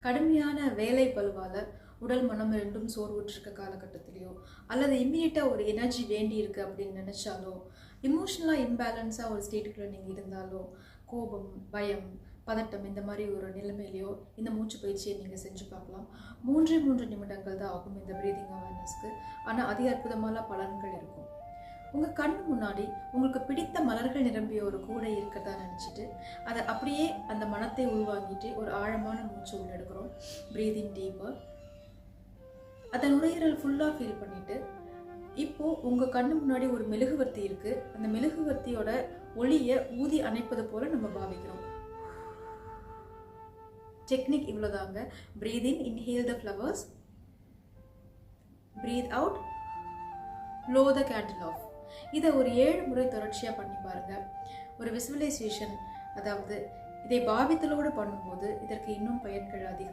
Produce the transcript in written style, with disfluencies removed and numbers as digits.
கடுமையான வேலை பளுவால் உடல் மனம் ரெண்டும் சோர்வுற்றிருக்க காலகட்டத்திலையோ அல்லது இம்மீடியட்டாக ஒரு எனர்ஜி வேண்டி இருக்கு அப்படின்னு நினச்சாலோ, இமோஷனலாக இம்பேலன்ஸாக ஒரு ஸ்டேட்டுக்குள்ளே நீங்கள் இருந்தாலோ, கோபம், பயம், பதட்டம் இந்த மாதிரி ஒரு நிலைமையிலையோ இந்த மூச்சு பயிற்சியை நீங்கள் செஞ்சு பார்க்கலாம். 3 நிமிடங்கள் தான் ஆகும் இந்த ப்ரீதிங் அவேர்னஸ்க்கு. ஆனால் அதிக அற்புதமான பலன்கள் இருக்கும். உங்கள் கண் முன்னாடி உங்களுக்கு பிடித்த மலர்கள் நிரம்பிய ஒரு கூடை இருக்கிறதா நினச்சிட்டு அதை அப்படியே அந்த மனத்தை உள்வாங்கிட்டு ஒரு ஆழமான மூச்சு உள்ளெடுக்கிறோம். Breathing deeper. அதை நுரையீரல் ஃபுல்லாக ஃபீல் பண்ணிட்டு இப்போது உங்கள் கண்ணு முன்னாடி ஒரு மெழுகுவர்த்தி இருக்குது. அந்த மெழுகுவர்த்தியோட ஒளியை ஊதி அணைப்பது போல் நம்ம பாவிக்கிறோம். டெக்னிக் இவ்வளோதாங்க. Breathe in, inhale the flowers. Breathe out, blow the candle off. இதை ஒரு 7 முறை தொடர்ச்சியாக பண்ணி பாருங்கள். ஒரு விசுவலைசேஷன், அதாவது இதை பாவித்தலோடு பண்ணும்போது இதற்கு இன்னும் பயன்கள் அதிகம்.